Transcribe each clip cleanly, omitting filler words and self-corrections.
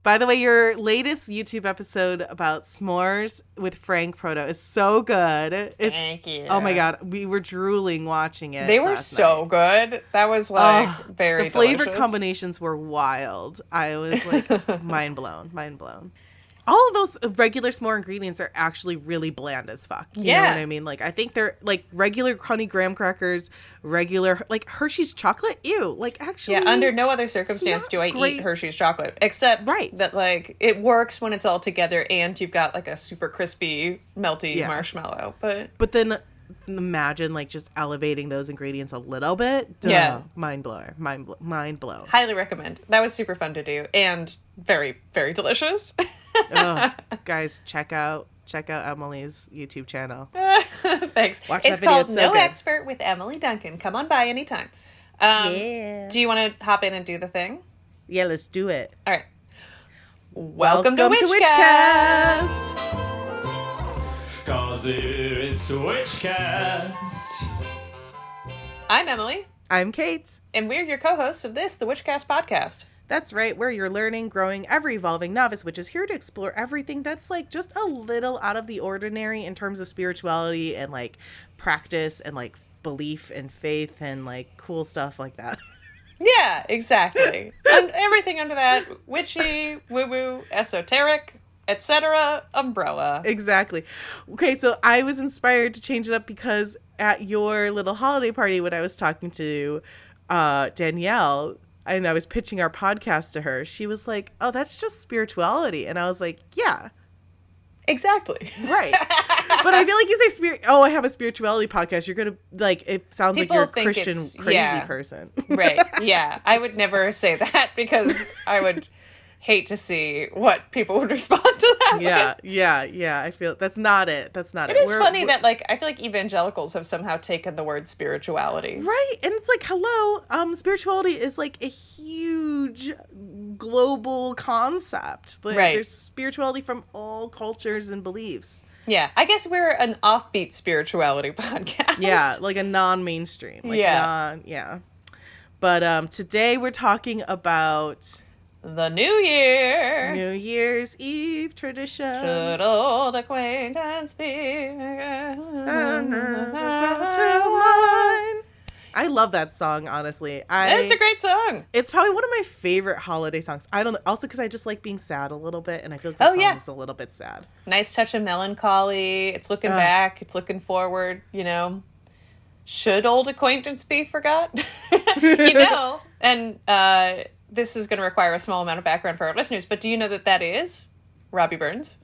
By the way, your latest YouTube episode about s'mores with Frank Proto is so good. Thank you. Oh my God. We were drooling watching it. They were so good. That was like very The flavor delicious. combinations were wild. I was like mind blown. All of those regular s'more ingredients are actually really bland as fuck. You know what I mean? Like, I think they're like regular honey graham crackers, regular, like Hershey's chocolate. Ew. Like, actually. Yeah, under no other circumstance do I eat Hershey's chocolate. Except that, like, it works when it's all together and you've got, like, a super crispy, melty marshmallow. But then imagine, like, just elevating those ingredients a little bit. Duh. Yeah. Mind blown. Highly recommend. That was super fun to do. And very, very delicious. Guys, check out Emily's YouTube channel. Thanks. It's called No Expert with Emily Duncan. Come on by anytime. Do you want to hop in and do the thing? Yeah, let's do it. All right. Welcome to Witchcast. 'Cause it's Witchcast. I'm Emily. I'm Kate. And we're your co-hosts of this, the Witchcast podcast. That's right, where you're learning, growing, ever-evolving novice witch is here to explore everything that's, like, just a little out of the ordinary in terms of spirituality and, like, practice and, like, belief and faith and, like, cool stuff like that. Yeah, exactly. And everything under that, witchy, woo-woo, esoteric, etc. umbrella. Exactly. Okay, so I was inspired to change it up because at your little holiday party when I was talking to Danielle, and I was pitching our podcast to her, she was like, oh, that's just spirituality. And I was like, yeah. Exactly. Right. But I feel like you say I have a spirituality podcast. You're going to, like, it sounds People like you're a Christian crazy person. Right. Yeah. I would never say that because I would hate to see what people would respond to that with. Yeah. I feel that's not it. It is funny that, like, I feel like evangelicals have somehow taken the word spirituality. Right. And it's like, hello, spirituality is like a huge global concept. Like, right. There's spirituality from all cultures and beliefs. Yeah. I guess we're an offbeat spirituality podcast. Yeah, like a non-mainstream. Like But today we're talking about the New Year. New Year's Eve traditions. Should old acquaintance be I love that song, honestly. It's a great song. It's probably one of my favorite holiday songs. I don't know. Also, because I just like being sad a little bit, and I feel like that song is a little bit sad. Nice touch of melancholy. It's looking back. It's looking forward, you know. Should old acquaintance be forgot? You know, and this is going to require a small amount of background for our listeners, but do you know that is Robbie Burns?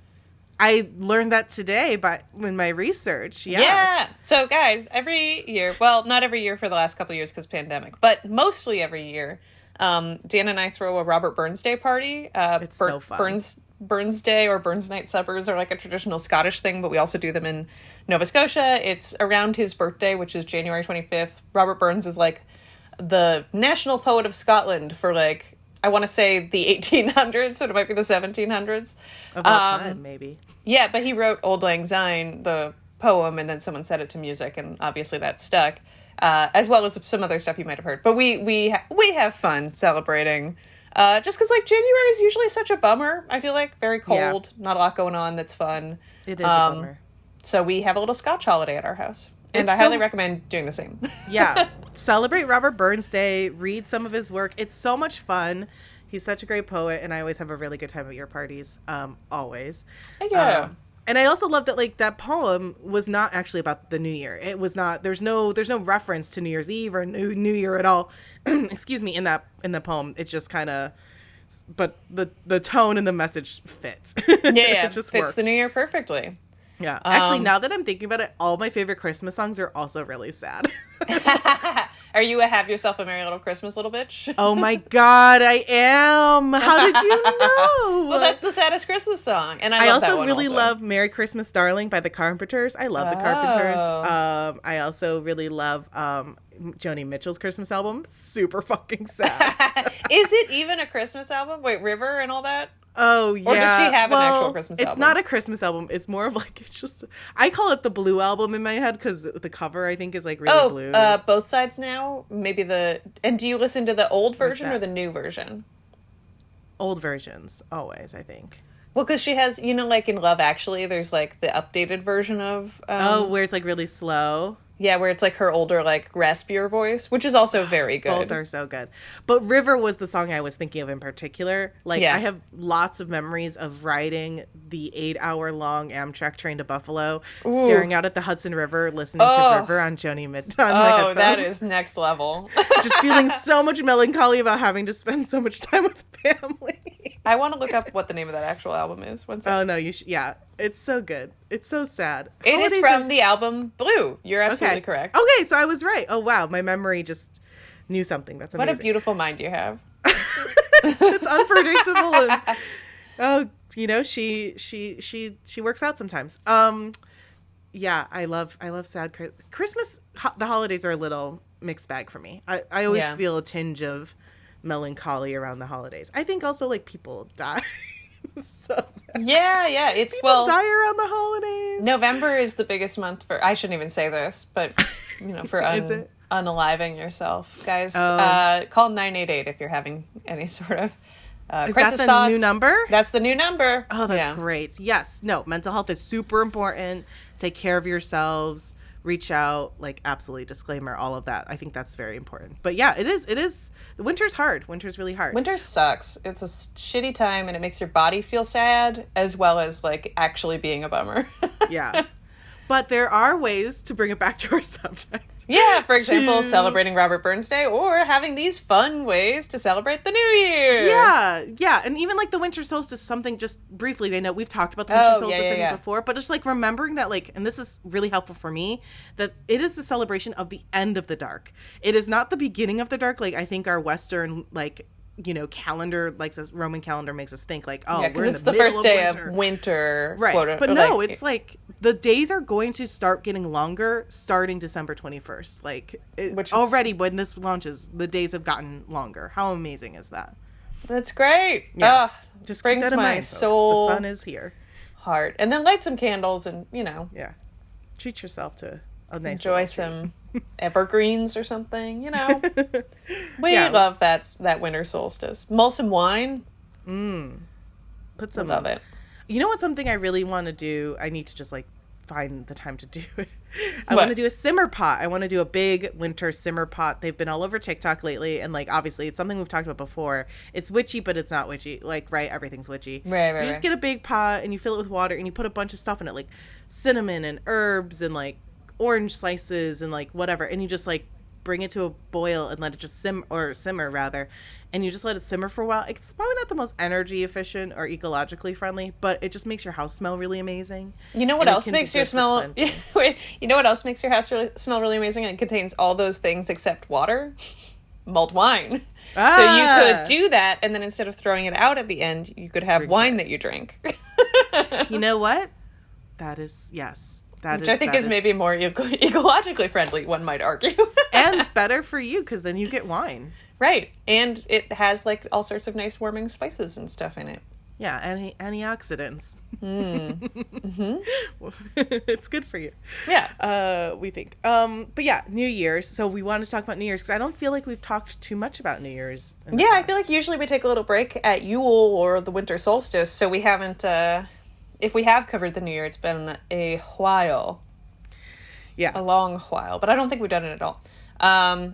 I learned that today in my research. Yes. Yeah. So, guys, every year, well, not every year for the last couple of years because pandemic, but mostly every year, Dan and I throw a Robert Burns Day party. It's so fun. Burns Day or Burns Night suppers are like a traditional Scottish thing, but we also do them in Nova Scotia. It's around his birthday, which is January 25th. Robert Burns is like the national poet of Scotland for, like, I want to say the 1800s, so it might be the 1700s. Of all time, maybe. Yeah, but he wrote Auld Lang Syne, the poem, and then someone set it to music, and obviously that stuck, as well as some other stuff you might have heard. But we have fun celebrating, just because, like, January is usually such a bummer, I feel like. Very cold, not a lot going on that's fun. It is a bummer. So we have a little Scotch holiday at our house. And I highly recommend doing the same. Yeah. Celebrate Robert Burns Day. Read some of his work. It's so much fun. He's such a great poet, and I always have a really good time at your parties. Always. Yeah. And I also love that, like, that poem was not actually about the New Year. It was not. There's no reference to New Year's Eve or New Year at all. Excuse me. In the poem, it's just kind of. But the tone and the message fit. Yeah. It just fits worked. The New Year perfectly. Yeah. Actually, now that I'm thinking about it, all my favorite Christmas songs are also really sad. Are you a Have Yourself a Merry Little Christmas Little Bitch? Oh my God, I am. How did you know? Well, that's the saddest Christmas song. And I love also really love Merry Christmas, Darling by the Carpenters. I love the Carpenters. I also really love Joni Mitchell's Christmas album. Super fucking sad. Is it even a Christmas album? Wait, River and all that? Oh, yeah. Or does she have an actual Christmas album? It's not a Christmas album. It's more of like, it's just, I call it the Blue Album in my head because the cover, I think, is like really blue. Both Sides Now? Maybe and do you listen to the old version or the new version? Old versions, always, I think. Well, because she has, you know, like in Love Actually, there's like the updated version of... where it's like really slow. Yeah, where it's like her older, like raspier voice, which is also very good. Both are so good. But River was the song I was thinking of in particular. Like, Yeah. I have lots of memories of riding the 8-hour-long Amtrak train to Buffalo, staring out at the Hudson River, listening to River on Joni Mid on my headphones. That is next level. Just feeling so much melancholy about having to spend so much time with family. I want to look up what the name of that actual album is. One second. Oh, no, you should. Yeah, it's so good. It's so sad. It is from the album Blue. You're absolutely correct. Okay, so I was right. Oh, wow. My memory just knew something. That's amazing. What a beautiful mind you have. It's unpredictable. And, oh, you know, she works out sometimes. Yeah, I love sad Christmas. The holidays are a little mixed bag for me. I always feel a tinge of melancholy around the holidays. I think also like people die. So yeah, it's people die around the holidays. November is the biggest month for, I shouldn't even say this, but you know, for unaliving yourself, guys. Call 988 if you're having any sort of is crisis that the thoughts. new number? That's the new number. Oh, that's great. Yes, no, mental health is super important. Take care of yourselves. Reach out, like, absolutely, disclaimer, all of that. I think that's very important. But yeah, it is. The winter's hard. Winter's really hard. Winter sucks. It's a shitty time, and it makes your body feel sad, as well as, like, actually being a bummer. Yeah. But there are ways to bring it back to our subject. Yeah, for example, celebrating Robert Burns Day, or having these fun ways to celebrate the New Year. Yeah. And even, like, the winter solstice, something just briefly, I know we've talked about the winter solstice before, but just, like, remembering that, like, and this is really helpful for me, that it is the celebration of the end of the dark. It is not the beginning of the dark, like, I think our Western, like, you know, calendar, like Roman calendar makes us think like, oh, we're in the first day of winter. Right. Quote, but no, it's like the days are going to start getting longer starting December 21st. Like which already when this launches, the days have gotten longer. How amazing is that? That's great. Yeah. Just brings keep that in my mind, soul. The sun is here. Heart. And then light some candles and, you know. Yeah. Treat yourself to a nice enjoy some evergreens or something, you know. We love that winter solstice. Mull some wine. Put some. I love it. You know what? Something I really want to do. I need to just like find the time to do it. I want to do a simmer pot. I want to do a big winter simmer pot. They've been all over TikTok lately, and like obviously it's something we've talked about before. It's witchy, but it's not witchy. Like everything's witchy. Right. You just get a big pot and you fill it with water and you put a bunch of stuff in it, like cinnamon and herbs and like orange slices and like whatever, and you just like bring it to a boil and let it just simmer rather, and you just let it simmer for a while. It's probably not the most energy efficient or ecologically friendly, but it just makes your house smell really amazing. You know what else makes your smell wait, you know what else makes your house smell really amazing? It contains all those things except water. Mulled wine. So you could do that, and then instead of throwing it out at the end, you could have wine that you drink. You know what? That is yes. Which I think is maybe more ecologically friendly, one might argue. And better for you, because then you get wine. Right. And it has like all sorts of nice warming spices and stuff in it. Yeah, antioxidants. Mm-hmm. It's good for you. Yeah. We think. But yeah, New Year's. So we wanted to talk about New Year's, because I don't feel like we've talked too much about New Year's. Yeah, I feel like usually we take a little break at Yule or the winter solstice, so we haven't... if we have covered the New Year, it's been a while. Yeah. A long while. But I don't think we've done it at all.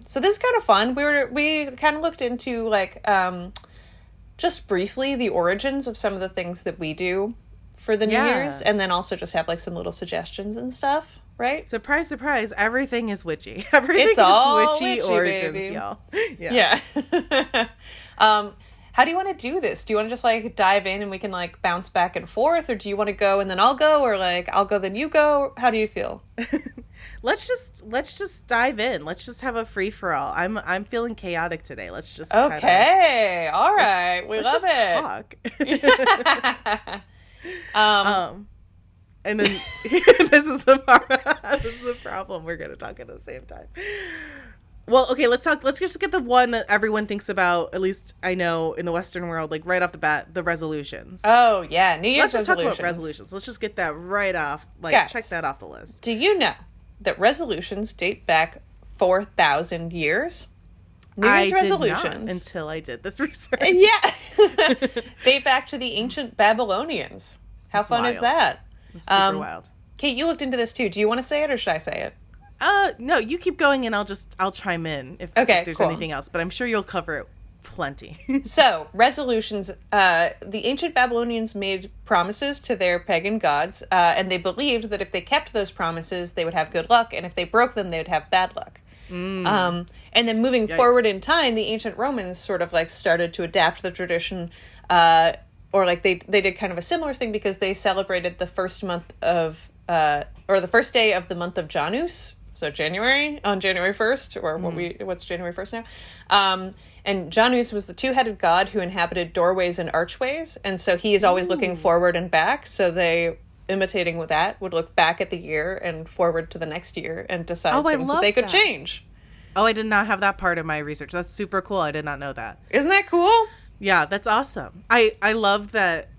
So this is kind of fun. We kind of looked into, like, just briefly the origins of some of the things that we do for the New Year's. And then also just have, like, some little suggestions and stuff, right? Surprise, surprise. Everything is witchy. Everything it's all is witchy origins, baby. Y'all. Yeah. How do you want to do this? Do you want to just, like, dive in and we can, like, bounce back and forth? Or do you want to go and then I'll go? Or, like, I'll go then you go? How do you feel? Let's just dive in. Let's just have a free-for-all. I'm feeling chaotic today. Let's just Okay. All right. We love it. Talk. And then this is the problem. We're going to talk at the same time. Well, okay, let's just get the one that everyone thinks about, at least I know in the Western world, like right off the bat, the resolutions. Oh, yeah, New Year's resolutions. Let's just talk about resolutions. Let's just get that right off, like Guys, check that off the list. Do you know that resolutions date back 4,000 years? New Year's I resolutions. did not until I did this research. Yeah. Date back to the ancient Babylonians. How It's fun is wild. that? It's super wild. Kate, you looked into this too. Do you want to say it or should I say it? No, you keep going and I'll chime in if there's cool. anything else, but I'm sure you'll cover it plenty. So, resolutions. The ancient Babylonians made promises to their pagan gods, and they believed that if they kept those promises, they would have good luck, and if they broke them, they would have bad luck. And then moving forward in time, the ancient Romans sort of like started to adapt the tradition, or like they did kind of a similar thing because they celebrated the first month of, or the first day of the month of Janus, so January, on January 1st, or what's January 1st now? And Janus was the two-headed god who inhabited doorways and archways, and so he is always looking forward and back, so they, imitating with that, would look back at the year and forward to the next year and decide things that they could change. Oh, I did not have that part of my research. That's super cool. I did not know that. Isn't that cool? Yeah, that's awesome. I love that.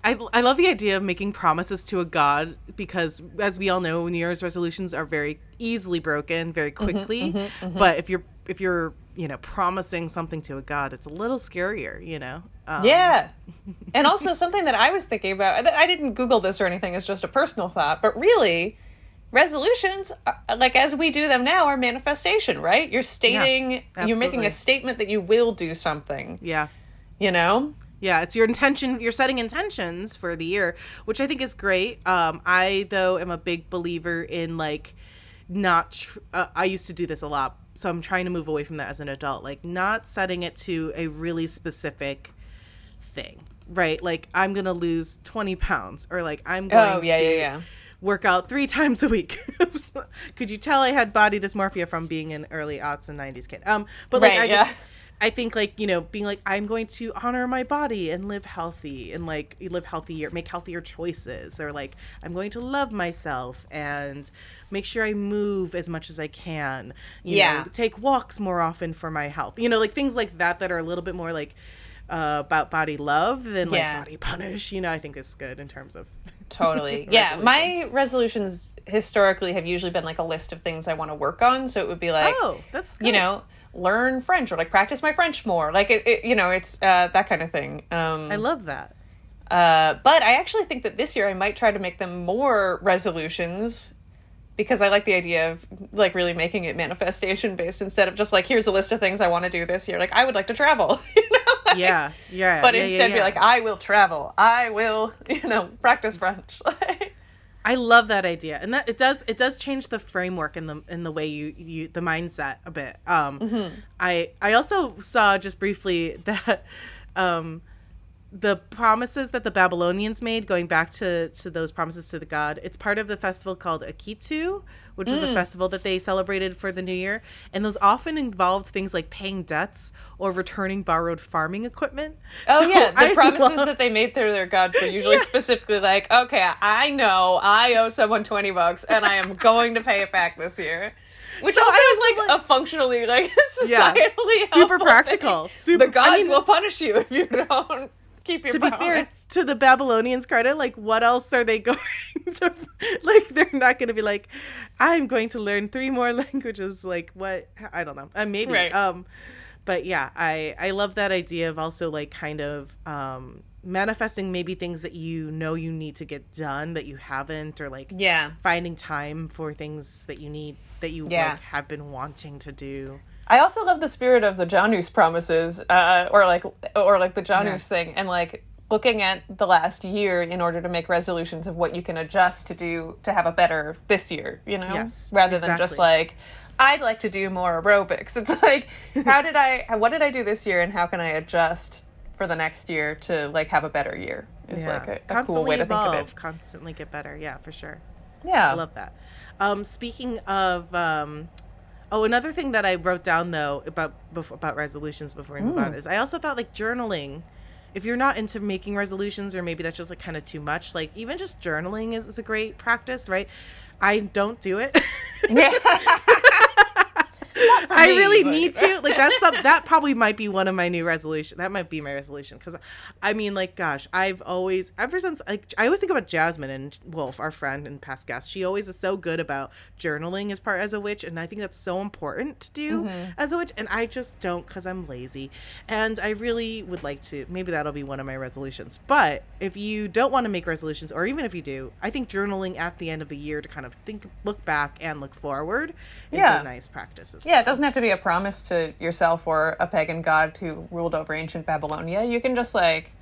I love the idea of making promises to a god because, as we all know, New Year's resolutions are very easily broken very quickly. But if you're promising something to a god, it's a little scarier. Yeah. And also something that I was thinking about. I didn't Google this or anything. It's just a personal thought. But really, resolutions, like as we do them now, are manifestation, right? You're stating, you're making a statement that you will do something. Yeah. Yeah, it's your intention. You're setting intentions for the year, which I think is great. I, though, am a big believer in, like, I used to do this a lot, so I'm trying to move away from that as an adult. Like, not setting it to a really specific thing, right? Like, I'm going to lose 20 pounds, or, like, I'm going to work out 3 times a week. Could you tell I had body dysmorphia from being an early aughts and 90s kid? But, like, I think, like, being like, I'm going to honor my body and live healthy and, like, live healthier, make healthier choices. Or, like, I'm going to love myself and make sure I move as much as I can. You know, take walks more often for my health. Like, things like that are a little bit more, like, about body love than, like, body punish. I think is good in terms of... Totally. Yeah. My resolutions historically have usually been, like, a list of things I want to work on. So it would be like... Oh, that's good. Learn French or like practice my French more. Like it's that kind of thing. I love that. But I actually think that this year I might try to make them more resolutions because I like the idea of like really making it manifestation based instead of just like, here's a list of things I want to do this year. Like I would like to travel, Like, yeah. But instead be like, I will travel. I will, practice French. I love that idea, and that it does change the framework in the way you the mindset a bit. I also saw just briefly that the promises that the Babylonians made, going back to those promises to the god, it's part of the festival called Akitu, which was a festival that they celebrated for the new year. And those often involved things like paying debts or returning borrowed farming equipment. Oh, so yeah. The promises that they made to their gods were usually specifically like, okay, I know I owe someone $20 and I am going to pay it back this year. Which also is like a functionally, like, societally super practical. The gods will punish you if you don't keep your promise. To be fair, to the Babylonians' credit, like, what else are they going to, like, they're not going to be like, I'm going to learn 3 more languages, like, what, I don't know, maybe, right. But yeah, I love that idea of also, like, kind of, manifesting maybe things that you need to get done that you haven't, or like finding time for things that you need that you like have been wanting to do. I also love the spirit of the Janus promises, or like the Janus thing, and like looking at the last year in order to make resolutions of what you can adjust to do to have a better this year, rather than just like, I'd like to do more aerobics. It's like, what did I do this year, and how can I adjust for the next year to like have a better year? It's like a cool way to think of it. Constantly get better. Yeah, for sure. Yeah. I love that. Speaking of, another thing that I wrote down though about resolutions before we move on is I also thought like journaling, if you're not into making resolutions, or maybe that's just like kind of too much, like even just journaling is a great practice, right? I don't do it. Not for I me, really but- need to. Like, that probably might be one of my new resolution. That might be my resolution. Because, I mean, like, gosh, I've always, ever since, like, I always think about Jasmine and Wolf, our friend and past guest. She always is so good about journaling as a witch. And I think that's so important to do as a witch. And I just don't, because I'm lazy. And I really would like to. Maybe that'll be one of my resolutions. But if you don't want to make resolutions, or even if you do, I think journaling at the end of the year to kind of look back and look forward is a nice practice as well. Yeah, it doesn't have to be a promise to yourself or a pagan god who ruled over ancient Babylonia. You can just, like,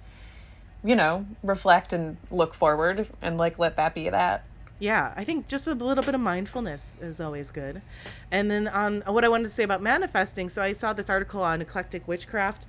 you know, reflect and look forward and, like, let that be that. Yeah, I think just a little bit of mindfulness is always good. And then on what I wanted to say about manifesting, so I saw this article on eclectic witchcraft,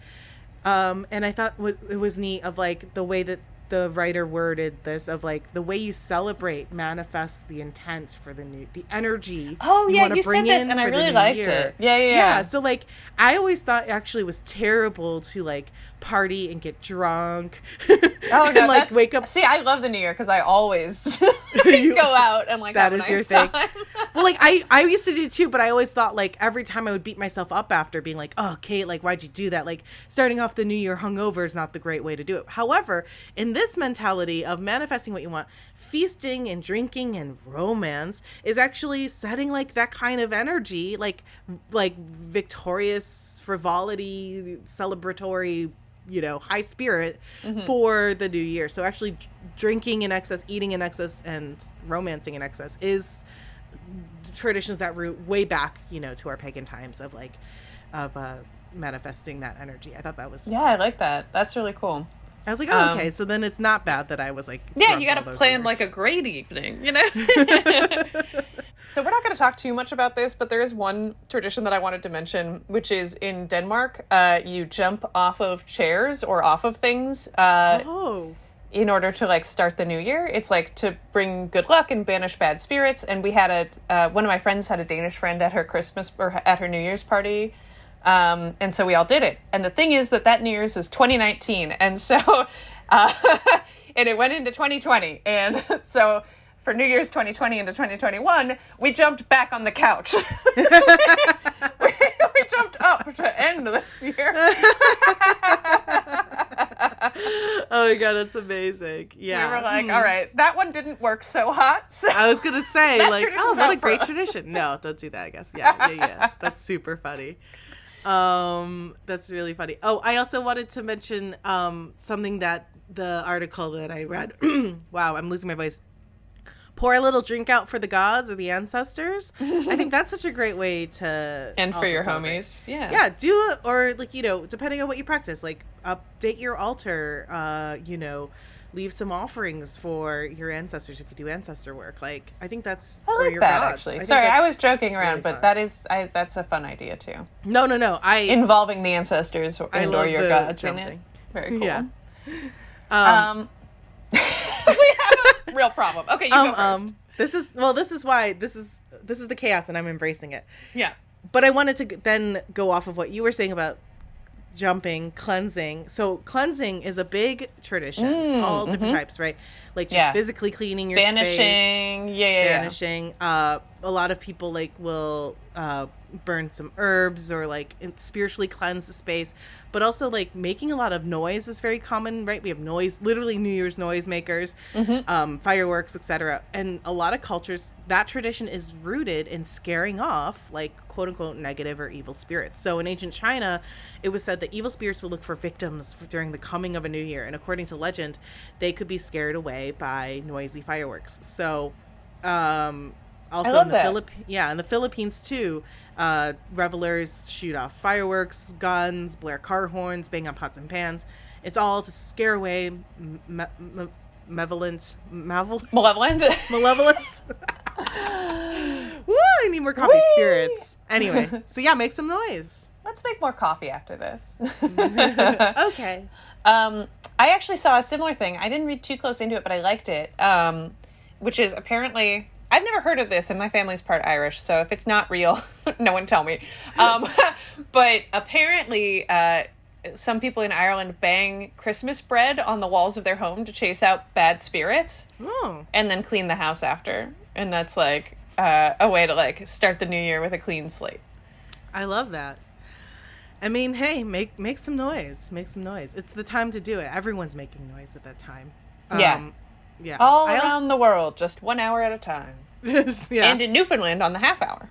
and I thought it was neat of, like, the way that the writer worded this, of, like, the way you celebrate manifests the intent for the energy. Oh, yeah, wanna you bring said this, in and I for the really new liked year. it. Yeah. Yeah, so, like, I always thought actually it was terrible to, like, party and get drunk. Oh, and, no, like, wake up. See, I love the New Year because I always go out and, like, That have a is your nice thing. time. Well, like, I used to do too, but I always thought, like, every time I would beat myself up after, being like, oh, Kate, like, why'd you do that? Like, starting off the new year hungover is not the great way to do it. However, in this mentality of manifesting what you want, feasting and drinking and romance is actually setting, like, that kind of energy, like victorious frivolity, celebratory, you know, high spirit for the new year. So actually drinking in excess, eating in excess, and romancing in excess is traditions that root way back, you know, to our pagan times of, like, manifesting that energy. I thought that was Yeah, I like that. That's really cool. I was like, oh, okay, so then it's not bad that I was, like, Yeah, drunk you got all to those plan, years. like, a great evening, you know? So we're not going to talk too much about this, but there is one tradition that I wanted to mention, which is in Denmark, you jump off of chairs or off of things in order to, like, start the new year. It's, like, to bring good luck and banish bad spirits. And we had one of my friends had a Danish friend at her Christmas or at her New Year's party. And so we all did it. And the thing is that New Year's was 2019. And so, and it went into 2020. And so for New Year's 2020 into 2021, we jumped back on the couch. we jumped up to end this year. Oh my god, that's amazing. Yeah. We were like, all right, that one didn't work so hot. So I was gonna say, that like, tradition's oh, what out a for great us. tradition. No, don't do that, I guess. Yeah. That's super funny. That's really funny. Oh, I also wanted to mention something that the article that I read. Wow, I'm losing my voice. Pour a little drink out for the gods or the ancestors. I think that's such a great way to and for also your celebrate. homies. Yeah. Yeah, do it, or, like, you know, depending on what you practice, like, update your altar, you know, leave some offerings for your ancestors if you do ancestor work. Like, I think that's I for like your that, gods. actually. think Sorry, I that's was joking around, really but fun. that's a fun idea, too. No. Involving the ancestors I and love or your the gods in it. jumping. Very cool. Yeah. We have a real problem. Okay, you go first. This is why this is the chaos, and I'm embracing it. Yeah. But I wanted to then go off of what you were saying about jumping, cleansing. So cleansing is a big tradition, all different types, right? Like just physically cleaning your space. Banishing. Yeah. Banishing. A lot of people, like, will burn some herbs or, like, spiritually cleanse the space. But also, like, making a lot of noise is very common, right? We have literally New Year's noise makers, fireworks, etc. And a lot of cultures, that tradition is rooted in scaring off, like, quote unquote, negative or evil spirits. So in ancient China, it was said that evil spirits would look for victims during the coming of a new year. And according to legend, they could be scared away by noisy fireworks. So, also in the Philippines too, revelers shoot off fireworks, guns, blare car horns, bang on pots and pans. It's all to scare away malevolent. Woo, I need more coffee spirits. Anyway, so yeah, make some noise. Let's make more coffee after this. Okay. I actually saw a similar thing. I didn't read too close into it, but I liked it. Which is apparently, I've never heard of this, and my family's part Irish, so if it's not real, no one tell me. But apparently, some people in Ireland bang Christmas bread on the walls of their home to chase out bad spirits, and then clean the house after. And that's, like, a way to, like, start the new year with a clean slate. I love that. I mean, hey, make some noise. Make some noise. It's the time to do it. Everyone's making noise at that time. Yeah. Yeah. All around the world, just 1 hour at a time. Yeah. And in Newfoundland on the half hour.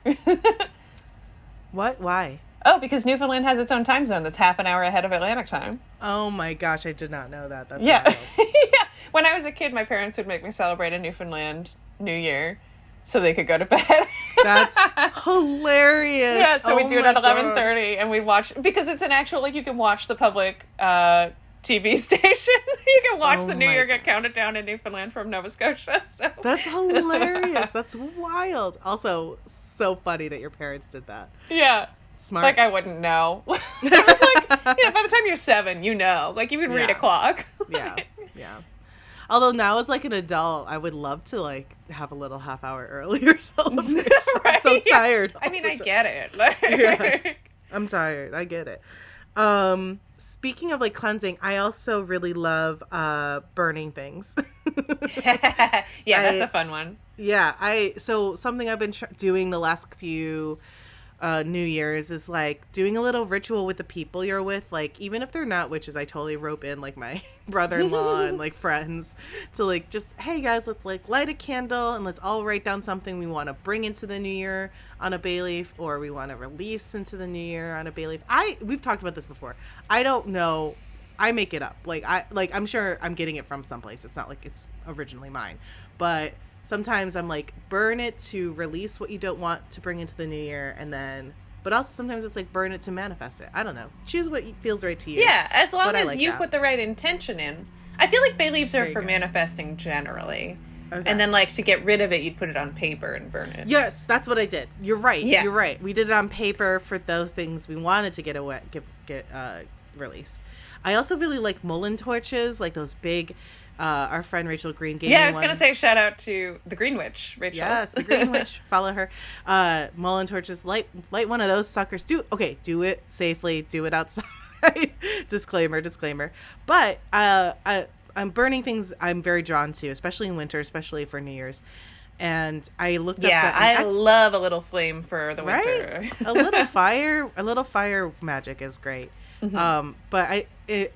What? Why? Oh, because Newfoundland has its own time zone that's half an hour ahead of Atlantic time. Oh my gosh, I did not know that. That's yeah. wild. Yeah. When I was a kid, my parents would make me celebrate a Newfoundland New Year so they could go to bed. That's hilarious. Yeah, so we'd do it at 11:30 God. and we'd watch, because it's an actual, like, you can watch the public TV station. You can watch the New Year get counted down in Newfoundland from Nova Scotia. So That's hilarious. That's wild. Also, so funny that your parents did that. Yeah. Smart. Like, I wouldn't know. It was like, by the time you're 7, you know. Like, you can read a clock. Yeah, yeah. Although now as, like, an adult, I would love to, like, have a little half hour earlier celebration. Right? I'm so tired. I mean, I get it. Like, Yeah. I'm tired. I get it. Speaking of, like, cleansing, I also really love burning things. Yeah, that's a fun one. Yeah, so something I've been doing the last few New Year's is, like, doing a little ritual with the people you're with. Like, even if they're not witches, I totally rope in, like, my brother-in-law and, like, friends to, like, just, hey guys, let's, like, light a candle and let's all write down something we want to bring into the new year on a bay leaf, or we want to release into the new year on a bay leaf. We've talked about this before. I don't know. I make it up. I'm sure I'm getting it from someplace. It's not like it's originally mine, but sometimes I'm like, burn it to release what you don't want to bring into the new year, but also sometimes it's like, burn it to manifest it. I don't know. Choose what feels right to you. Yeah, as long as like you that. put the right intention in. I feel like bay leaves are Very for good. manifesting generally. Okay. And then, like, to get rid of it, you'd put it on paper and burn it. Yes, that's what I did. You're right. Yeah. You're right. We did it on paper for those things we wanted to get released. I also really like Mullen torches, like those big. Our friend Rachel Green gave me one. Yeah, I was going to say shout out to the Green Witch, Rachel. Yes, the Green Witch. Follow her. Mullen torches. Light one of those suckers. Do it safely. Do it outside. Disclaimer. But I'm burning things I'm very drawn to, especially in winter, especially for New Year's. And I looked up. Yeah, I love a little flame for the winter. Right? a little fire magic is great. Mm-hmm. But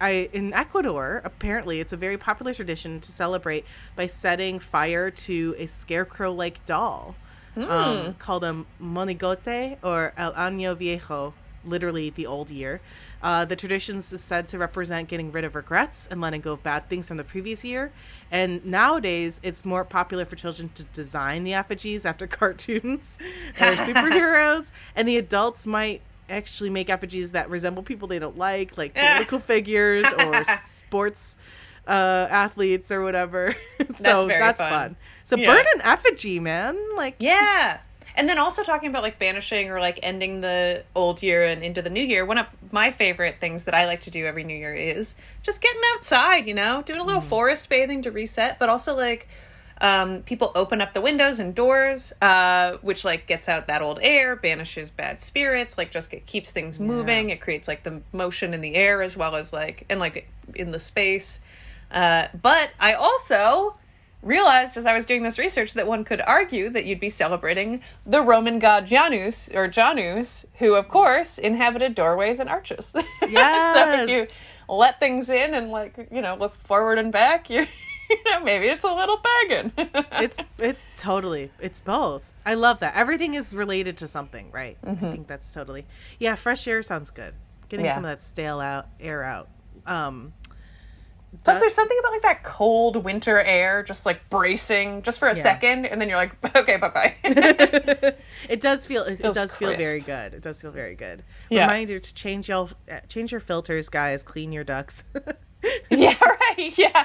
I in Ecuador, apparently it's a very popular tradition to celebrate by setting fire to a scarecrow-like doll called a monigote, or El Año Viejo, literally the old year. The tradition is said to represent getting rid of regrets and letting go of bad things from the previous year. And nowadays, it's more popular for children to design the effigies after cartoons or superheroes. And the adults might actually make effigies that resemble people they don't like political figures or sports athletes or whatever. So that's fun. So burn an effigy, man. Yeah. And then also talking about, like, banishing or, like, ending the old year and into the new year. One of my favorite things that I like to do every new year is just getting outside, doing a little forest bathing to reset, but also, like, people open up the windows and doors, which, like, gets out that old air, banishes bad spirits, like, just keeps things moving. It creates, like, the motion in the air as well as, like, and, like, in the space. But I also realized as I was doing this research that one could argue that you'd be celebrating the Roman god Janus, who, of course, inhabited doorways and arches. Yes. So if you let things in and, like, look forward and back, you're maybe it's a little pagan. It's both. I love that. Everything is related to something, right? Mm-hmm. I think that's totally. Yeah, fresh air sounds good. Getting some of that stale air out. Plus, there's something about, like, that cold winter air just, like, bracing just for a second, and then you're like, okay, bye-bye. It does feel very good. It does feel very good. Yeah. Reminder to change your filters, guys. Clean your ducts. Yeah, right. Yeah.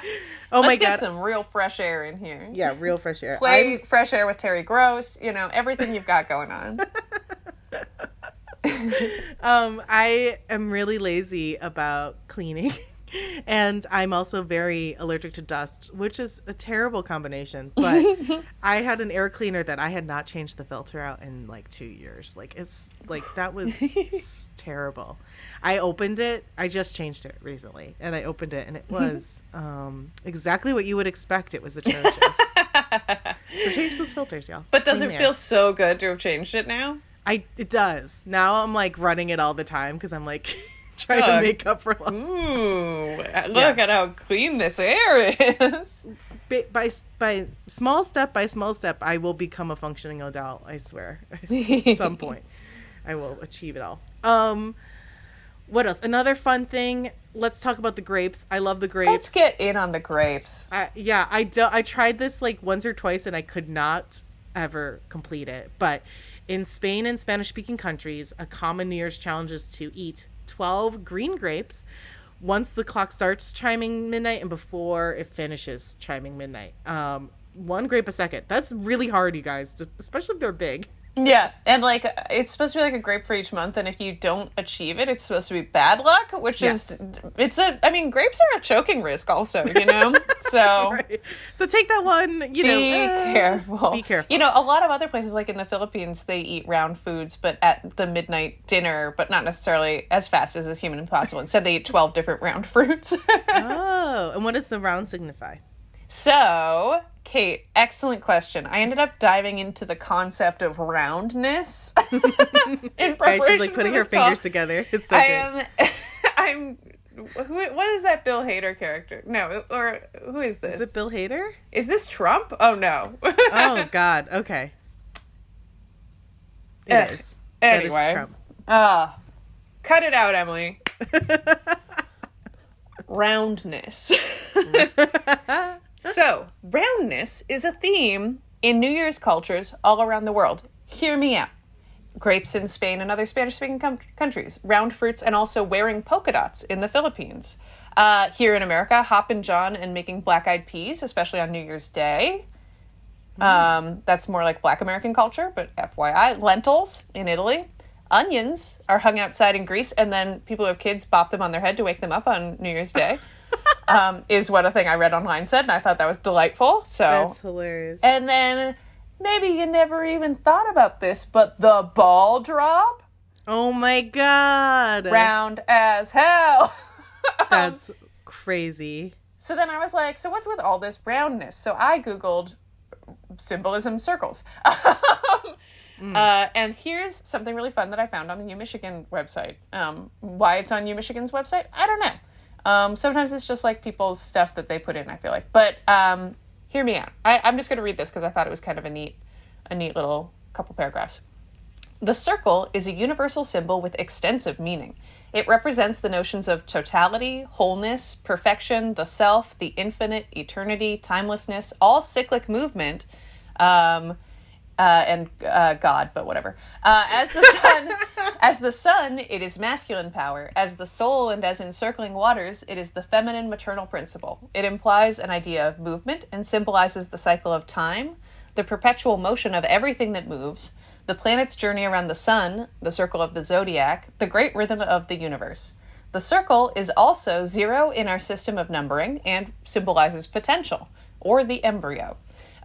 Oh, Let's my God. get some real fresh air in here. Yeah, real fresh air. Play fresh air with Terry Gross. Everything you've got going on. I am really lazy about cleaning. And I'm also very allergic to dust, which is a terrible combination. But I had an air cleaner that I had not changed the filter out in like 2 years. That was terrible. I opened it. I just changed it recently. And I opened it and it was exactly what you would expect. It was atrocious. So change those filters, y'all. But does it feel so good to have changed it now? It does. Now I'm like running it all the time because I'm like trying to make up for lost. Ooh, look at how clean this air is. By small step by small step, I will become a functioning adult. I swear. At some point, I will achieve it all. What else? Another fun thing. Let's talk about the grapes. I love the grapes. Let's get in on the grapes. I tried this like once or twice and I could not ever complete it. But in Spain and Spanish-speaking countries, a common New Year's challenge is to eat 12 green grapes once the clock starts chiming midnight and before it finishes chiming midnight. 1 grape a second. That's really hard, you guys, especially if they're big. Yeah, and like it's supposed to be like a grape for each month, and if you don't achieve it, it's supposed to be bad luck, which is grapes are a choking risk also, you know? So right. So take that one, be careful. Be careful. You know, a lot of other places like in the Philippines, they eat round foods but at the midnight dinner, but not necessarily as fast as is humanly possible. Instead they eat 12 different round fruits. Oh, and what does the round signify? So, Kate, excellent question. I ended up diving into the concept of roundness in preparation. Guys, she's like putting her fingers together. It's so what is that Bill Hader character? No, or who is this? Is it Bill Hader? Is this Trump? Oh, no. Oh, God. Okay. It is. Anyway. That is Trump. Cut it out, Emily. Roundness. So, roundness is a theme in New Year's cultures all around the world. Hear me out. Grapes in Spain and other Spanish-speaking countries, round fruits, and also wearing polka dots in the Philippines. Here in America, Hoppin' John and making black-eyed peas, especially on New Year's Day. That's more like Black American culture, but FYI. Lentils in Italy. Onions are hung outside in Greece, and then people who have kids bop them on their head to wake them up on New Year's Day. Is what a thing I read online said, and I thought that was delightful. So that's hilarious. And then maybe you never even thought about this, but the ball drop. Oh my God! Round as hell. That's crazy. So then I was like, so what's with all this roundness? So I Googled symbolism circles. And here's something really fun that I found on the UMichigan website. Why it's on UMichigan's website, I don't know. Sometimes it's just like people's stuff that they put in, I feel like. But hear me out. I'm just going to read this because I thought it was kind of a neat little couple paragraphs. The circle is a universal symbol with extensive meaning. It represents the notions of totality, wholeness, perfection, the self, the infinite, eternity, timelessness, all cyclic movement, and God, but whatever. As the sun, it is masculine power. As the soul and as encircling waters, it is the feminine maternal principle. It implies an idea of movement and symbolizes the cycle of time, the perpetual motion of everything that moves, the planet's journey around the sun, the circle of the zodiac, the great rhythm of the universe. The circle is also 0 in our system of numbering and symbolizes potential, or the embryo.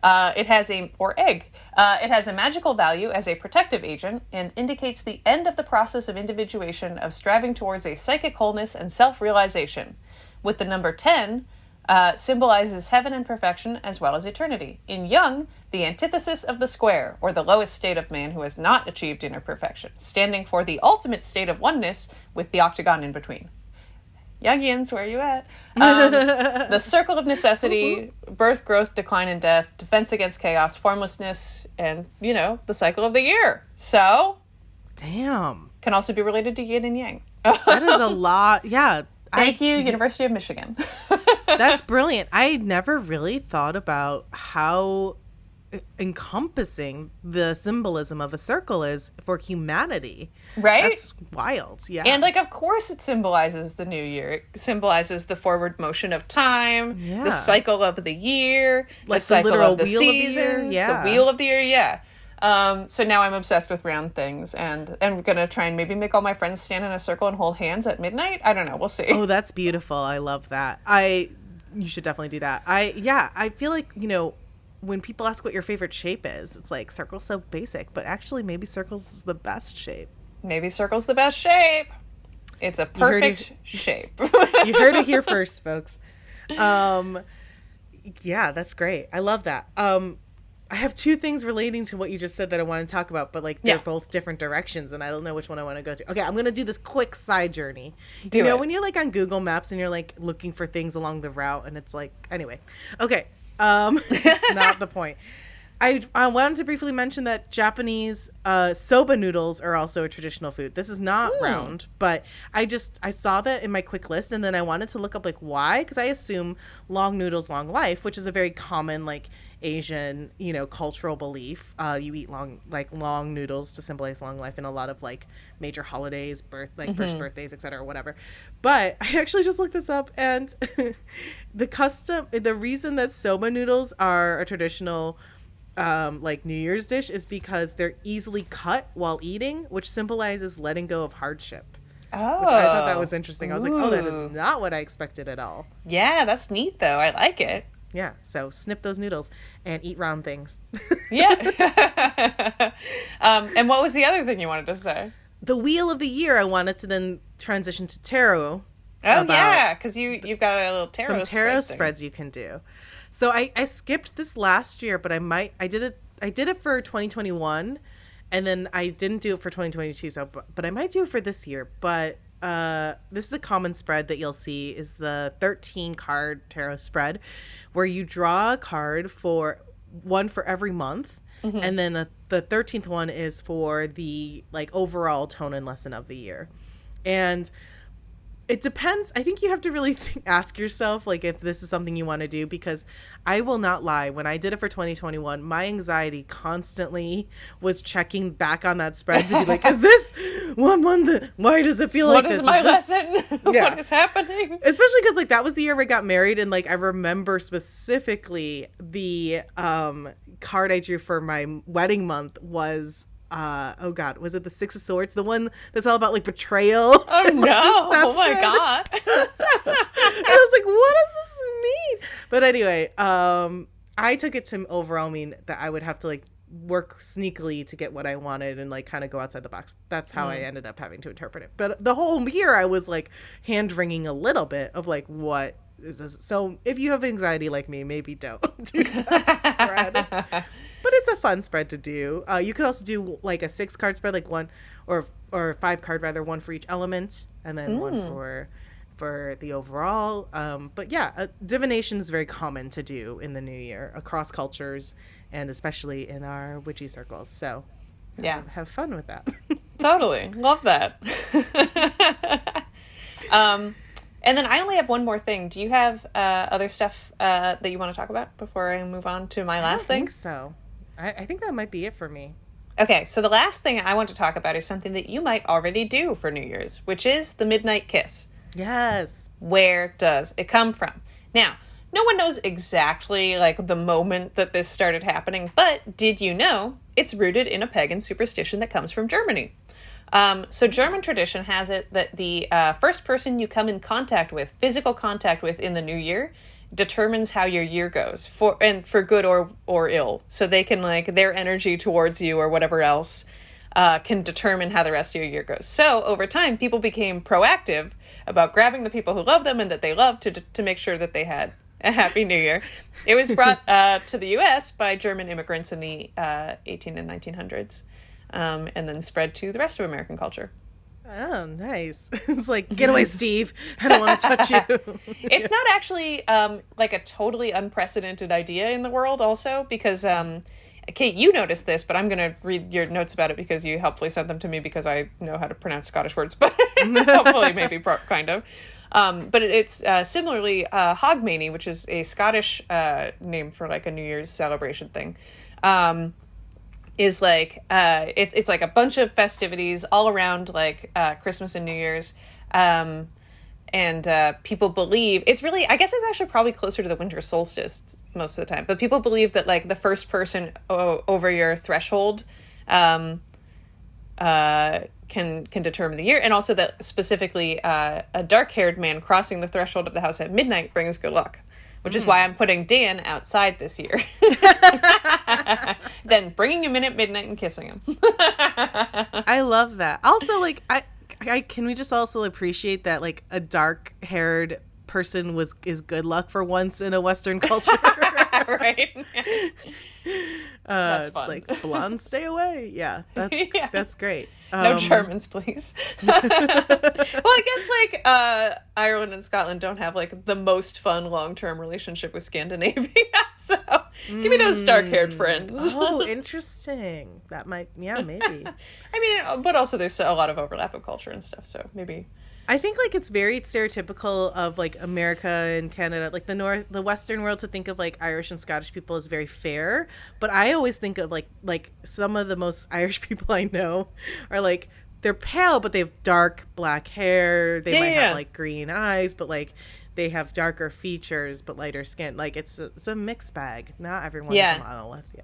It has a magical value as a protective agent and indicates the end of the process of individuation of striving towards a psychic wholeness and self-realization. With the number 10, symbolizes heaven and perfection as well as eternity. In Jung, the antithesis of the square, or the lowest state of man who has not achieved inner perfection, standing for the ultimate state of oneness with the octagon in between. Jungians, where are you at? The circle of necessity, birth, growth, decline, and death, defense against chaos, formlessness, and, the cycle of the year. So, damn. Can also be related to yin and yang. That is a lot. Yeah. Thank you, University of Michigan. That's brilliant. I never really thought about how encompassing the symbolism of a circle is for humanity. Right? That's wild. Yeah. And of course it symbolizes the new year. It symbolizes the forward motion of time, the cycle of the year, the cycle of the seasons, the wheel of the year. Yeah. So now I'm obsessed with round things, and I'm going to try and maybe make all my friends stand in a circle and hold hands at midnight. I don't know. We'll see. Oh, that's beautiful. I love that. You should definitely do that. I feel like, when people ask what your favorite shape is, it's like circle's so basic, but actually maybe circle's the best shape. Maybe circle's the best shape. It's a perfect shape. You heard it here first, folks. Yeah, that's great. I love that. I I have two things relating to what you just said that I want to talk about, but like they're Yeah. both different directions, and I don't know which one I want to go to. Okay, I'm gonna do this quick side journey. Do it. When you're like on Google Maps and you're like looking for things along the route, and it's like anyway, okay, it's not the point. I wanted to briefly mention that Japanese soba noodles are also a traditional food. This is not round, but I saw that in my quick list, and then I wanted to look up like why, because I assume long noodles, long life, which is a very common like Asian, cultural belief. You eat long noodles to symbolize long life in a lot of like major holidays, first birthdays, etc., whatever. But I actually just looked this up, and the reason that soba noodles are a traditional like New Year's dish is because they're easily cut while eating, which symbolizes letting go of hardship. Oh. Which I thought that was interesting. I was like, oh, that is not what I expected at all. Yeah, that's neat though. I like it. Yeah, so snip those noodles and eat round things. Yeah. And what was the other thing you wanted to say? The wheel of the year, I wanted to then transition to tarot. Oh, yeah, because you've got a little tarot some tarot spread spreads you can do. So I skipped this last year, but I did it for 2021, and then I didn't do it for 2022. So, but I might do it for this year. But this is a common spread that you'll see is the 13 card tarot spread, where you draw a card for one for every month, and then the 13th one is for the like overall tone and lesson of the year, and it depends. I think you have to really ask yourself, like, if this is something you want to do, because I will not lie. When I did it for 2021, my anxiety constantly was checking back on that spread to be like, is this one month? Why does it feel like this? What is my lesson? Yeah. What is happening? Especially because, like, that was the year I got married, and, like, I remember specifically the card I drew for my wedding month was... oh god, was it the Six of Swords, the one that's all about like betrayal? Oh no! Deception? Oh my god! I was like, what does this mean? But anyway, I took it to overall mean that I would have to like work sneakily to get what I wanted and like kind of go outside the box. That's how I ended up having to interpret it. But the whole year I was like hand wringing a little bit of like, what is this? So if you have anxiety like me, maybe don't do that spread. But it's a fun spread to do. You could also do like a 6-card spread, like one or 5-card rather, one for each element, and then one for the overall. But yeah, divination is very common to do in the new year across cultures, and especially in our witchy circles. So Yeah. have fun with that. Totally. Love that. And then I only have one more thing. Do you have other stuff that you want to talk about before I move on to my last thing? I think so. I think that might be it for me. Okay, so the last thing I want to talk about is something that you might already do for New Year's, which is the midnight kiss. Yes. Where does it come from? Now, no one knows exactly like the moment that this started happening, but did you know it's rooted in a pagan superstition that comes from Germany? So German tradition has it that the first person you come in contact with, physical contact with in the new year, determines how your year goes, for good or ill. So they can like their energy towards you or whatever else can determine how the rest of your year goes. So over time, people became proactive about grabbing the people who love them and that they love to make sure that they had a happy new year. It was brought to the U.S. by German immigrants in the 18 and 1900s, and then spread to the rest of American culture. Oh, nice. It's like, get away, Steve. I don't want to touch you. It's not actually like a totally unprecedented idea in the world also, because Kate, you noticed this, but I'm going to read your notes about it because you helpfully sent them to me because I know how to pronounce Scottish words, but hopefully maybe kind of. But it's similarly Hogmanay, which is a Scottish name for like a New Year's celebration thing. Is like it's like a bunch of festivities all around like Christmas and New Year's, and people believe it's really, I guess it's actually probably closer to the winter solstice most of the time, but people believe that like the first person over your threshold can determine the year, and also that specifically a dark-haired man crossing the threshold of the house at midnight brings good luck. Which is why I'm putting Dan outside this year. Then bringing him in at midnight and kissing him. I love that. Also, like, I can we just also appreciate that, like, a dark-haired person is good luck for once in a Western culture. Right. That's fun. It's like, blondes stay away. Yeah, that's great. No Germans, please. Well, I guess like Ireland and Scotland don't have like the most fun long-term relationship with Scandinavia, so give me those dark-haired friends. Oh, interesting. That might, maybe. I mean, but also there's a lot of overlap of culture and stuff, so maybe. I think like it's very stereotypical of like America and Canada, like the Western world, to think of like Irish and Scottish people as very fair. But I always think of like some of the most Irish people I know are like, they're pale, but they have dark black hair. They might have like green eyes, but like they have darker features but lighter skin. Like it's a mixed bag. Not everyone's a monolith. Yeah.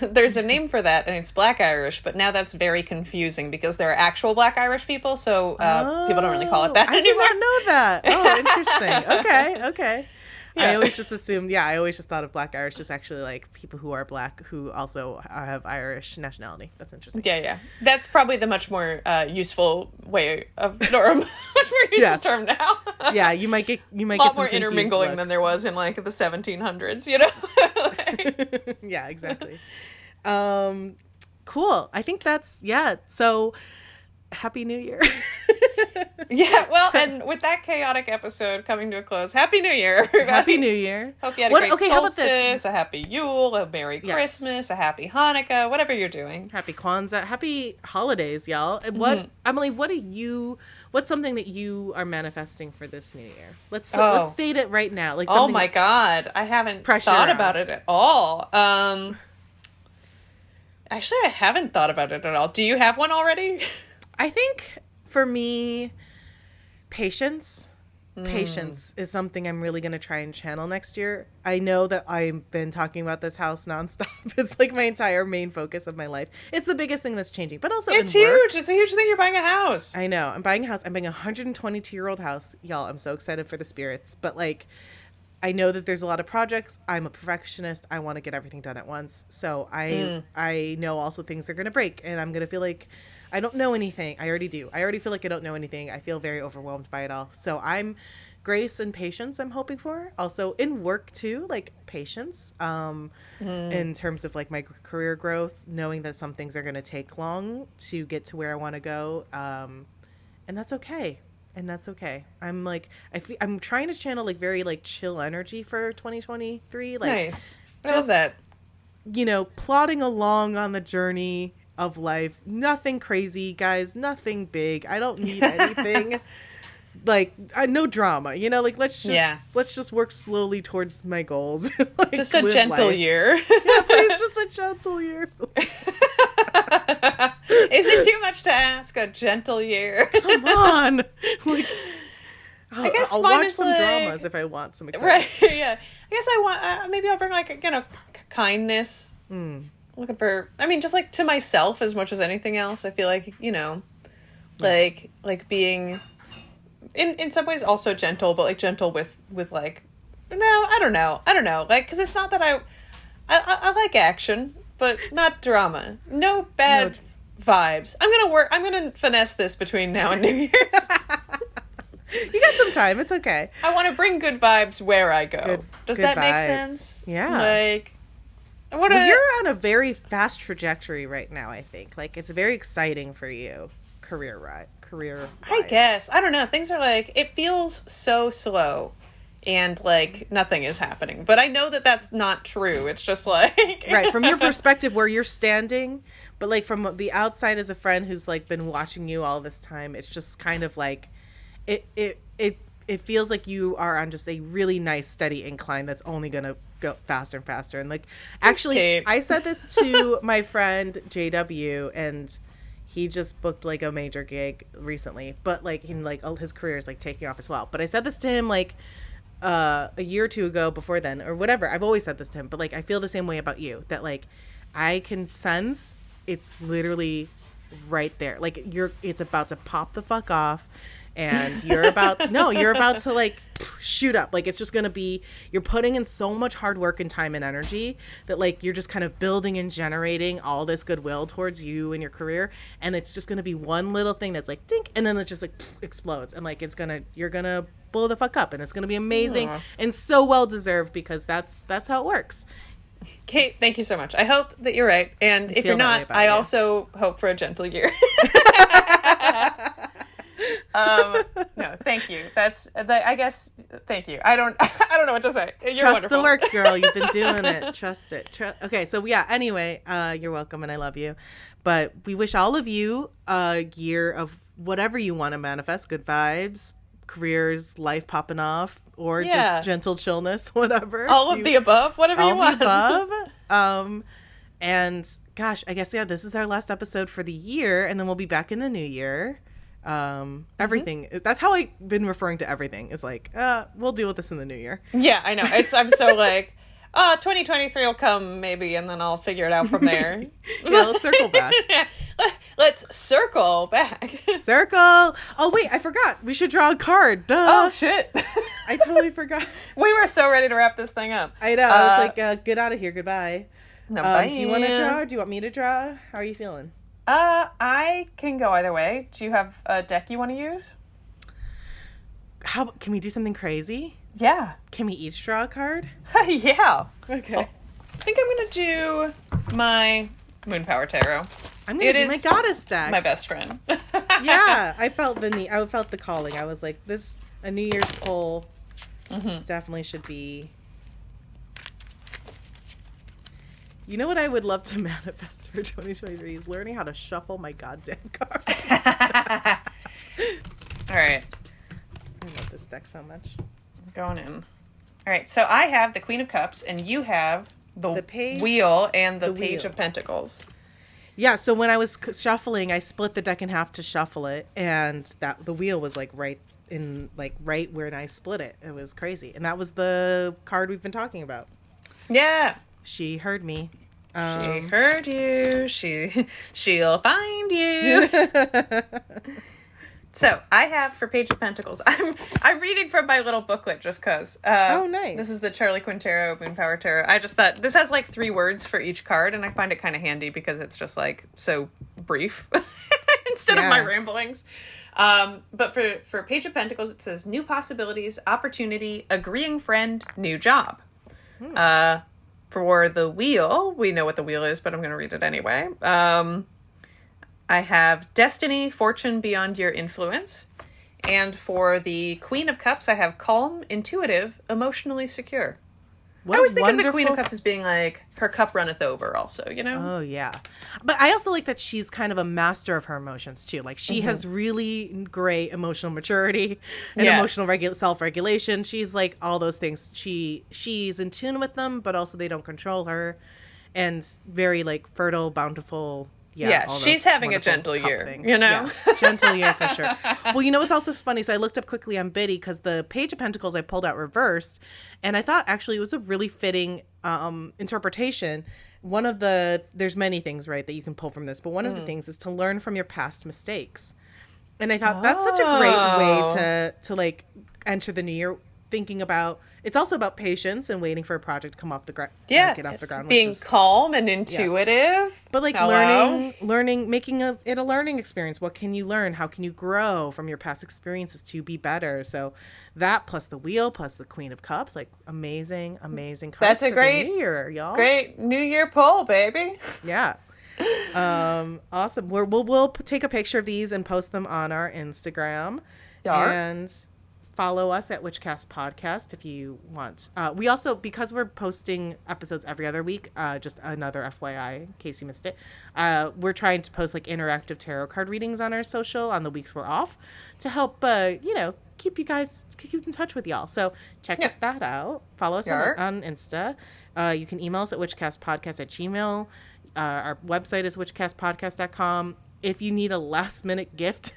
There's a name for that, and it's Black Irish, but now that's very confusing because there are actual Black Irish people, so people don't really call it that anymore. I did not know that. Oh, interesting. Okay. Yeah. I always just assumed, I always just thought of Black Irish as actually like people who are Black who also have Irish nationality. That's interesting. Yeah. That's probably the much more useful way of term. Much more useful term now. Yeah, you might get a lot more intermingling than there was in like the 1700s, you know? Yeah, exactly. Cool. I think that's, so Happy New Year. Yeah, well, and with that chaotic episode coming to a close, Happy New Year, everybody. Happy New Year. Hope you had a great solstice, a happy Yule, a Merry Christmas, a happy Hanukkah, whatever you're doing. Happy Kwanzaa, happy holidays, y'all. What, Emily, what's something that you are manifesting for this new year? Let's state it right now. Like, oh my God, I haven't thought about it at all. Actually, I haven't thought about it at all. Do you have one already? I think for me, patience is something I'm really going to try and channel next year. I know that I've been talking about this house nonstop. It's like my entire main focus of my life. It's the biggest thing that's changing, but also it's in huge. Work, it's a huge thing. You're buying a house. I know. I'm buying a house. I'm buying a 122-year-old house. Y'all, I'm so excited for the spirits. But like, I know that there's a lot of projects. I'm a perfectionist. I want to get everything done at once. So I know also things are going to break, and I'm going to feel like I don't know anything. I already do. I already feel like I don't know anything. I feel very overwhelmed by it all. So I'm grace and patience I'm hoping for. Also in work too, like patience in terms of like my career growth, knowing that some things are going to take long to get to where I want to go. And that's okay. I'm like, I'm trying to channel like very like chill energy for 2023. Like, nice. I love that. You know, plodding along on the journey of life. Nothing crazy, guys. Nothing big. I don't need anything. Like, no drama. You know, like let's just work slowly towards my goals. Like, just a gentle year. Yeah, please, just a gentle year. Is it too much to ask? A gentle year? Come on. Like, I guess I'll watch some dramas if I want some excitement. Right, yeah. I guess I want, maybe I'll bring like, kindness. Looking for, I mean, just like to myself as much as anything else. I feel like, like being in some ways also gentle, but like gentle with like, no, I don't know. Like, because it's not that I like action, but not drama. No bad vibes. I'm gonna finesse this between now and New Year's. You got some time. It's okay. I want to bring good vibes where I go. Does that make sense? Yeah. Like, you're on a very fast trajectory right now, I think. Like, it's very exciting for you, career-wise. I guess. I don't know. Things are like, it feels so slow and like nothing is happening. But I know that that's not true. It's just like... Right, from your perspective where you're standing, but like from the outside as a friend who's like been watching you all this time, it's just kind of like, it feels like you are on just a really nice steady incline that's only going to go faster and faster. And like, actually, I said this to my friend JW, and he just booked like a major gig recently, but like his career is like taking off as well. But I said this to him like a year or two ago before then, or whatever. I've always said this to him, but like, I feel the same way about you, that like I can sense it's literally right there. Like it's about to pop the fuck off. And you're about to like shoot up. Like, it's just going to be, you're putting in so much hard work and time and energy that like you're just kind of building and generating all this goodwill towards you and your career. And it's just going to be one little thing that's like dink, and then it just like explodes. And like you're going to blow the fuck up, and it's going to be amazing and so well deserved because that's how it works. Kate, thank you so much. I hope that you're right, and if you're not, I also hope for a gentle year. No, thank you. I guess. Thank you. I don't know what to say. You're Trust wonderful. the work, girl. You've been doing it. Trust it. Okay, so yeah. Anyway, you're welcome, and I love you. But we wish all of you a year of whatever you want to manifest: good vibes, careers, life popping off, or just gentle chillness, whatever. All of the above, whatever you want. All of the above. And gosh, I guess this is our last episode for the year, and then we'll be back in the new year. Everything. That's how I've been referring to everything. Is like, we'll deal with this in the new year. Yeah, I know. I'm so like, 2023 will come maybe, and then I'll figure it out from there. Yeah, let's circle back. Let's circle back. Circle. Oh wait, I forgot. We should draw a card. Duh. Oh shit. I totally forgot. We were so ready to wrap this thing up. I know. I was like, get out of here. Goodbye. No, bye. Do you want to draw? Or do you want me to draw? How are you feeling? I can go either way. Do you have a deck you want to use? Can we do something crazy? Yeah. Can we each draw a card? Yeah. Okay. Well, I think I'm gonna do my Moon Power Tarot. I'm gonna do my Goddess deck. My best friend. Yeah, I felt the calling. I was like, a New Year's poll definitely should be. You know what I would love to manifest for 2023 is learning how to shuffle my goddamn cards. All right. I love this deck so much. I'm going in. All right, so I have the Queen of Cups, and you have the page, Wheel and the Page of Pentacles. Yeah, so when I was shuffling, I split the deck in half to shuffle it, and the wheel was like right where I split it. It was crazy, and that was the card we've been talking about. Yeah. She heard me. She heard you. She'll find you. So I have for Page of Pentacles. I'm reading from my little booklet just cause. Oh, nice. This is the Charlie Quinn Tarot, Moon Power Tarot. I just thought this has like 3 words for each card, and I find it kind of handy because it's just like so brief instead of my ramblings. But for Page of Pentacles, it says new possibilities, opportunity, agreeing friend, new job. For the Wheel, we know what the Wheel is, but I'm going to read it anyway. I have destiny, fortune beyond your influence. And for the Queen of Cups, I have calm, intuitive, emotionally secure. I always think of the Queen of Cups as being like, her cup runneth over also, you know? Oh, yeah. But I also like that she's kind of a master of her emotions, too. Like, she has really great emotional maturity and emotional self-regulation. She's like all those things. She's in tune with them, but also they don't control her. And very, like, fertile, bountiful. Yeah, she's having a gentle year, things. You know? Yeah, gentle year for sure. Well, you know what's also funny? So I looked up quickly on Biddy because the Page of Pentacles I pulled out reversed, and I thought actually it was a really fitting interpretation. There's many things, right, that you can pull from this, but one of the things is to learn from your past mistakes. And I thought that's such a great way to like enter the new year, thinking about it's also about patience and waiting for a project to come off the ground. Yeah, get off the ground. Being calm and intuitive. Yes. But like learning, making it a learning experience. What can you learn? How can you grow from your past experiences to be better? So that plus the Wheel plus the Queen of Cups, like amazing cards. That's a great New Year, y'all. Great New Year poll, baby. Yeah. Awesome. We'll take a picture of these and post them on our Instagram. And follow us at Witchcast Podcast if you want. We also, because we're posting episodes every other week, just another FYI in case you missed it, we're trying to post like interactive tarot card readings on our social on the weeks we're off to help, keep in touch with y'all. So check that out. Follow us on Insta. You can email us at witchcastpodcast@gmail.com. Our website is witchcastpodcast.com. If you need a last minute gift,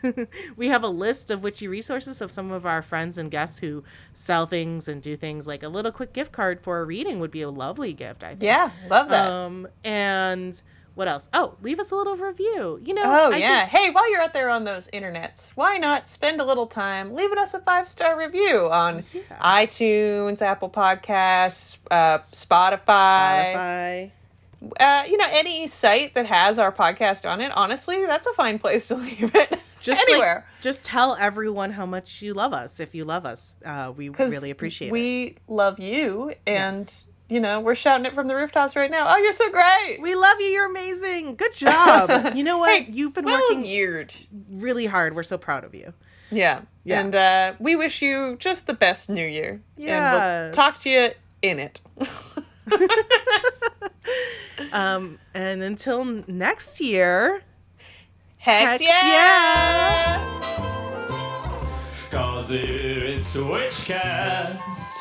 we have a list of witchy resources of some of our friends and guests who sell things and do things. Like a little quick gift card for a reading would be a lovely gift, I think. Yeah, love that. And what else? Oh, leave us a little review. Hey, while you're out there on those internets, why not spend a little time leaving us a 5-star review on iTunes, Apple Podcasts, Spotify. Any site that has our podcast on it, honestly, that's a fine place to leave it. just anywhere. Just tell everyone how much you love us. If you love us, we really appreciate it. We love you, and we're shouting it from the rooftops right now. Oh, you're so great. We love you. You're amazing. Good job. You know what? Hey, You've been working weird. really hard. We're so proud of you. Yeah. And we wish you just the best New Year. Yes. And we'll talk to you in it. And until next year, Hex yeah! 'Cause it's Witchcast.